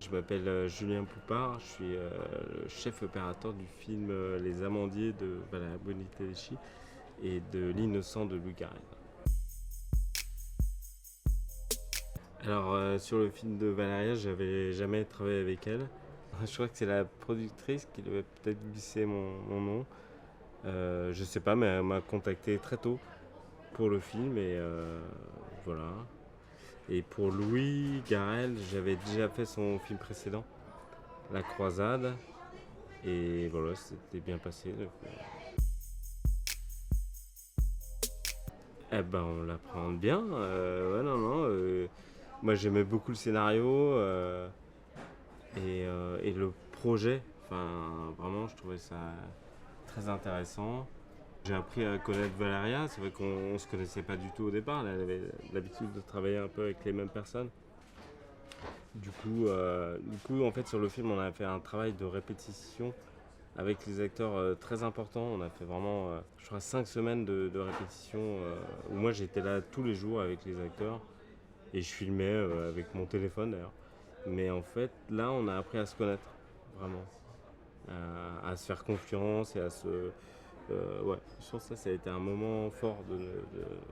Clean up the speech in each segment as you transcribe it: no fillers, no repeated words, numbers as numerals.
Je m'appelle Julien Poupard, je suis le chef opérateur du film Les Amandiers de Valeria Bonitelli et de L'Innocent de Louis Garrel. Alors sur le film de Valeria, j'avais jamais travaillé avec elle. Je crois que c'est la productrice qui devait peut-être glisser mon nom. Je sais pas, mais elle m'a contacté très tôt pour le film et voilà. Et pour Louis Garrel, j'avais déjà fait son film précédent, La Croisade. Et voilà, c'était bien passé. Donc, eh ben, on l'apprend bien. Ouais, non, non. Moi, j'aimais beaucoup le scénario et le projet. Enfin, vraiment, je trouvais ça très intéressant. J'ai appris à connaître Valeria. C'est vrai qu'on ne se connaissait pas du tout au départ. Elle avait l'habitude de travailler un peu avec les mêmes personnes. Du coup, en fait, sur le film, on a fait un travail de répétition avec les acteurs très importants. On a fait vraiment, je crois, 5 semaines de répétition où moi j'étais là tous les jours avec les acteurs et je filmais avec mon téléphone d'ailleurs. Mais en fait, là, on a appris à se connaître vraiment, à se faire confiance et à se. Ouais, je pense que ça a été un moment fort de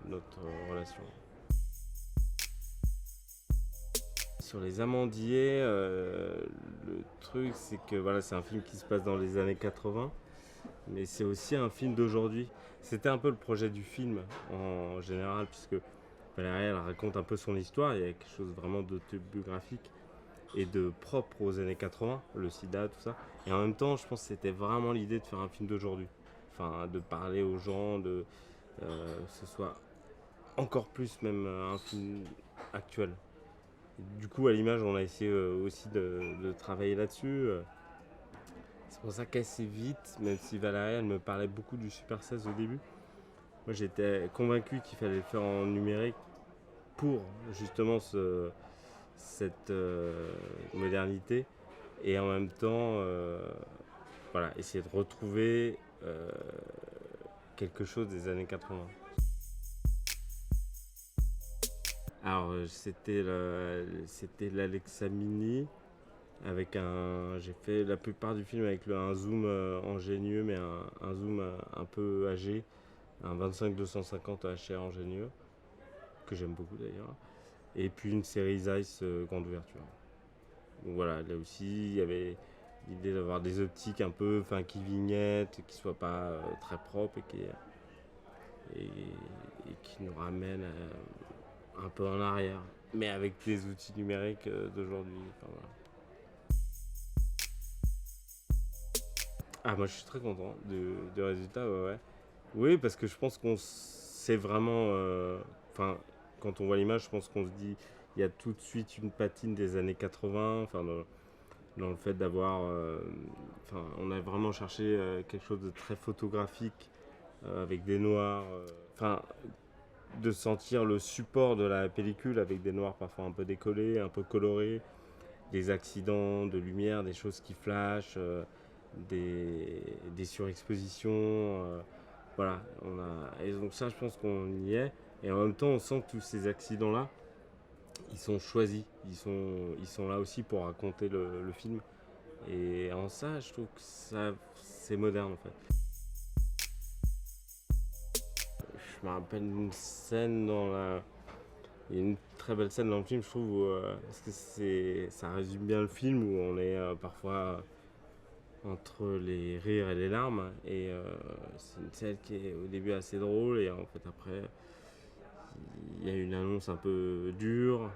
notre relation. Sur les Amandiers, le truc c'est que voilà, c'est un film qui se passe dans les années 80. Mais c'est aussi un film d'aujourd'hui. C'était un peu le projet du film en général, puisque Valérie elle raconte un peu son histoire. Il y a quelque chose vraiment d'autobiographique et de propre aux années 80, le sida, tout ça. Et en même temps, je pense que c'était vraiment l'idée de faire un film d'aujourd'hui. Enfin, de parler aux gens, que ce soit encore plus même un film actuel. Et du coup, à l'image, on a essayé aussi de travailler là-dessus. C'est pour ça qu'assez vite, même si Valérie elle me parlait beaucoup du Super 16 au début, moi j'étais convaincu qu'il fallait le faire en numérique pour justement cette modernité et en même temps voilà, essayer de retrouver quelque chose des années 80. Alors c'était l'Alexa Mini avec j'ai fait la plupart du film avec un zoom ingénieux mais un zoom un peu âgé, un 25-250 HR ingénieux que j'aime beaucoup d'ailleurs, et puis une série Zeiss grande ouverture. Donc voilà, là aussi il y avait l'idée d'avoir des optiques un peu qui vignettes, qui soient pas très propres et qui nous ramènent un peu en arrière, mais avec des outils numériques d'aujourd'hui. Enfin, voilà. Ah, moi je suis très content du résultat, ouais, ouais. Oui, parce que je pense qu'on sait vraiment. Enfin, quand on voit l'image, je pense qu'on se dit il y a tout de suite une patine des années 80. Enfin, dans le fait d'avoir. Enfin, on a vraiment cherché quelque chose de très photographique avec des noirs. Enfin, de sentir le support de la pellicule avec des noirs parfois un peu décollés, un peu colorés, des accidents de lumière, des choses qui flashent, des surexpositions. Voilà, et donc ça, je pense qu'on y est. Et en même temps, on sent que tous ces accidents-là, ils sont choisis. Ils sont là aussi pour raconter le film. Et en ça, je trouve que ça, c'est moderne en fait. Je me rappelle une scène Il y a une très belle scène dans le film, je trouve, parce que ça résume bien le film, où on est parfois entre les rires et les larmes. Et c'est une scène qui est au début assez drôle, et en fait après, il y a une annonce un peu dure,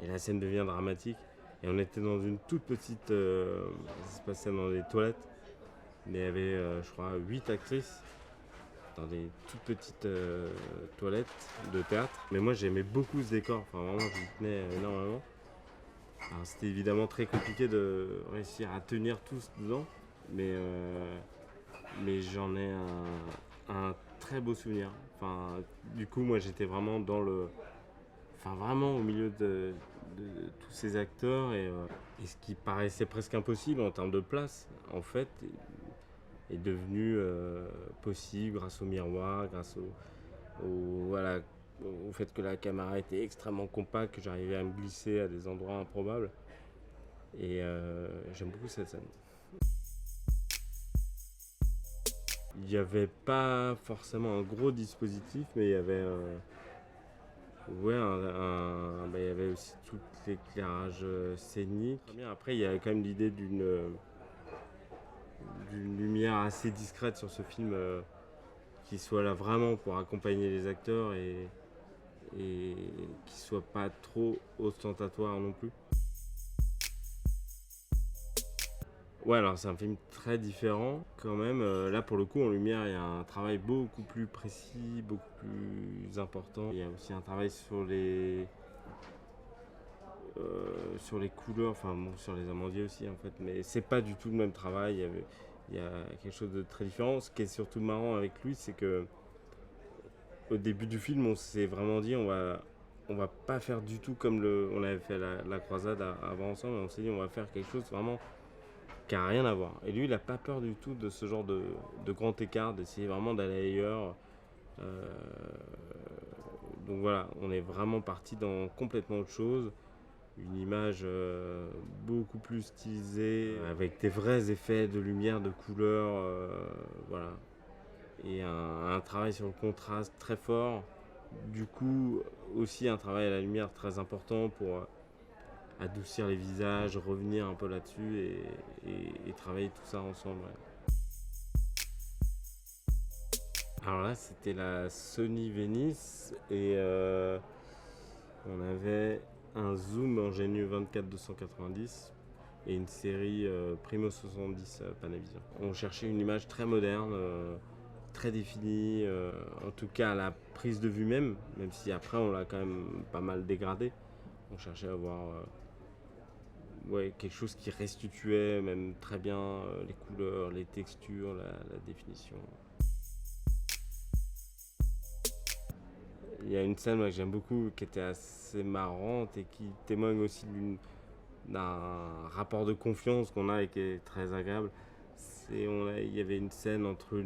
et la scène devient dramatique. Et on était dans une toute petite. Ça se passait dans des toilettes, mais il y avait, je crois, 8 actrices dans des toutes petites toilettes de théâtre. Mais moi j'aimais beaucoup ce décor, enfin vraiment j'y tenais énormément. Alors c'était évidemment très compliqué de réussir à tenir tous dedans, mais j'en ai un très beau souvenir. Enfin, du coup moi j'étais vraiment vraiment au milieu de tous ces acteurs et ce qui paraissait presque impossible en termes de place, en fait, est devenu possible grâce au miroir, grâce voilà, au fait que la caméra était extrêmement compacte, que j'arrivais à me glisser à des endroits improbables. Et j'aime beaucoup cette scène. Il n'y avait pas forcément un gros dispositif, mais il y avait, ouais, il y avait aussi tout l'éclairage scénique. Après, il y a quand même l'idée d'une lumière assez discrète sur ce film, qui soit là vraiment pour accompagner les acteurs et qui soit pas trop ostentatoire non plus. Ouais, alors c'est un film très différent quand même. Là, pour le coup, en lumière, il y a un travail beaucoup plus précis, beaucoup plus important. Il y a aussi un travail sur les couleurs, enfin bon, sur les amandiers aussi en fait. Mais c'est pas du tout le même travail. Il y a quelque chose de très différent. Ce qui est surtout marrant avec lui, c'est que au début du film, on s'est vraiment dit on va pas faire du tout comme on avait fait la croisade avant ensemble. On s'est dit on va faire quelque chose vraiment qui a rien à voir. Et lui, il a pas peur du tout de ce genre de grand écart, d'essayer vraiment d'aller ailleurs. Euh, donc voilà, on est vraiment parti dans complètement autre chose. Une image beaucoup plus stylisée, avec des vrais effets de lumière, de couleur, voilà. Et un travail sur le contraste très fort. Du coup, aussi un travail à la lumière très important pour adoucir les visages, revenir un peu là-dessus et travailler tout ça ensemble. Ouais. Alors là, c'était la Sony Venice et on avait un zoom Ingénu 24-290 et une série Primo 70 Panavision. On cherchait une image très moderne, très définie, en tout cas à la prise de vue même si après on l'a quand même pas mal dégradé. On cherchait à avoir ouais, quelque chose qui restituait même très bien les couleurs, les textures, la définition. Il y a une scène que j'aime beaucoup qui était assez marrante et qui témoigne aussi d'un rapport de confiance qu'on a et qui est très agréable. Il y avait une scène entre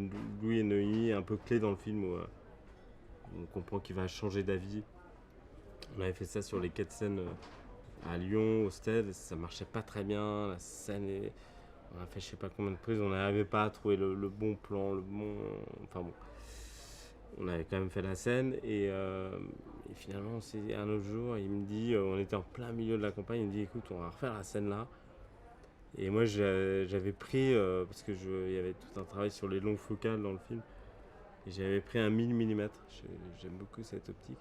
Louis et Neuilly un peu clé dans le film où on comprend qu'il va changer d'avis. On avait fait ça sur les 4 scènes à Lyon, au Stade, ça marchait pas très bien. La scène on a fait je sais pas combien de prises, on n'arrivait pas à trouver le bon plan, le bon. Enfin bon. On avait quand même fait la scène et finalement c'est un autre jour, il me dit, on était en plein milieu de la campagne, il me dit écoute on va refaire la scène là. Et moi j'avais pris, parce que il y avait tout un travail sur les longues focales dans le film, et j'avais pris un 1000 mm, j'aime beaucoup cette optique,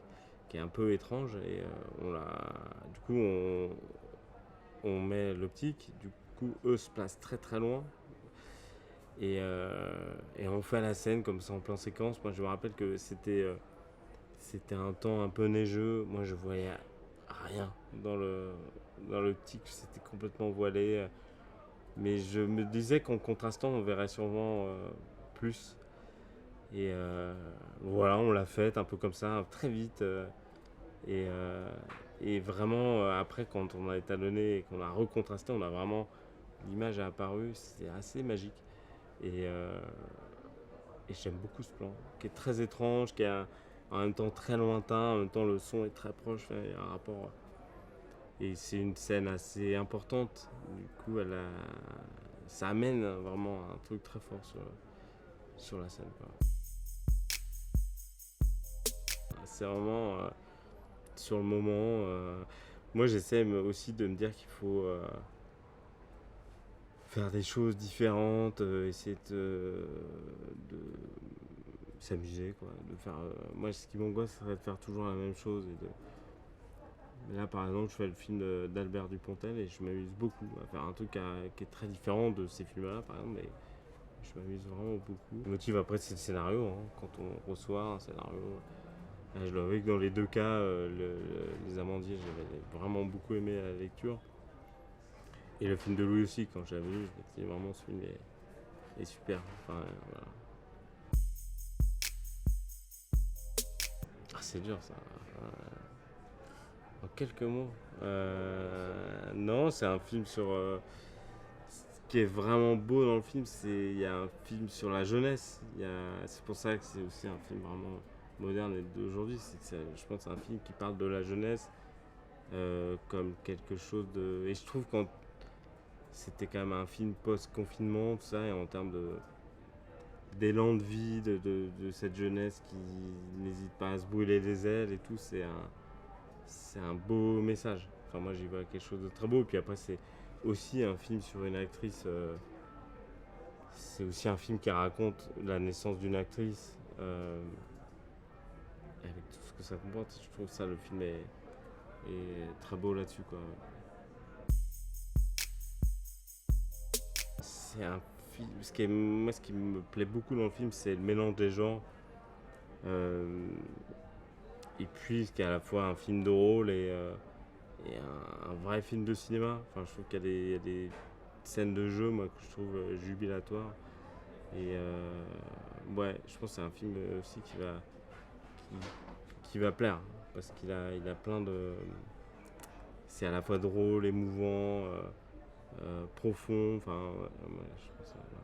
qui est un peu étrange, et du coup on met l'optique, du coup eux se placent très très loin, et on fait la scène comme ça en plan séquence. Moi je me rappelle que c'était un temps un peu neigeux, moi je voyais rien dans l'optique, c'était complètement voilé, mais je me disais qu'en contrastant on verrait sûrement plus. Et voilà, on l'a fait un peu comme ça, très vite. Et, euh, et vraiment, après, quand on a étalonné et qu'on a recontrasté, on a vraiment. L'image a apparu, c'est assez magique. Et, euh, et j'aime beaucoup ce plan, qui est très étrange, qui est en même temps très lointain, en même temps le son est très proche, il y a un rapport. Et c'est une scène assez importante, du coup, ça amène vraiment un truc très fort sur la scène, quoi. C'est vraiment sur le moment. Moi, j'essaie aussi de me dire qu'il faut faire des choses différentes, essayer de s'amuser, quoi. De faire, moi, ce qui m'angoisse, serait de faire toujours la même chose. Mais là, par exemple, je fais le film d'Albert Dupontel et je m'amuse beaucoup à faire un truc qui est très différent de ces films-là, par exemple. Mais je m'amuse vraiment beaucoup. Le motif, après, c'est le scénario. Hein. Quand on reçoit un scénario, je dois avouer que dans les deux cas, les Amandiers, j'avais vraiment beaucoup aimé la lecture. Et le film de Louis aussi, quand je l'avais lu, je me disais vraiment ce film est super. Enfin, voilà. Ah, c'est dur ça. En quelques mots. Non, c'est un film sur. Ce qui est vraiment beau dans le film, il y a un film sur la jeunesse. C'est pour ça que c'est aussi un film vraiment moderne et d'aujourd'hui. Je pense que c'est un film qui parle de la jeunesse comme quelque chose de. Et je trouve c'était quand même un film post-confinement, tout ça, et en termes d'élan de vie, de cette jeunesse qui n'hésite pas à se brûler les ailes et tout, c'est un beau message. Enfin, moi, j'y vois quelque chose de très beau. Puis après, c'est aussi un film sur une actrice. C'est aussi un film qui raconte la naissance d'une actrice. Avec tout ce que ça comporte. Je trouve ça, le film est très beau là-dessus, quoi. C'est un film. Moi, ce qui me plaît beaucoup dans le film, c'est le mélange des genres. Euh, et puis, ce qui est à la fois un film de rôle et un vrai film de cinéma. Enfin, je trouve qu'il y a des scènes de jeu, moi, que je trouve jubilatoires. Et ouais, je pense que c'est un film aussi qui va plaire. Parce il a plein de. C'est à la fois drôle, émouvant, profond. Enfin, ouais, je pense, voilà.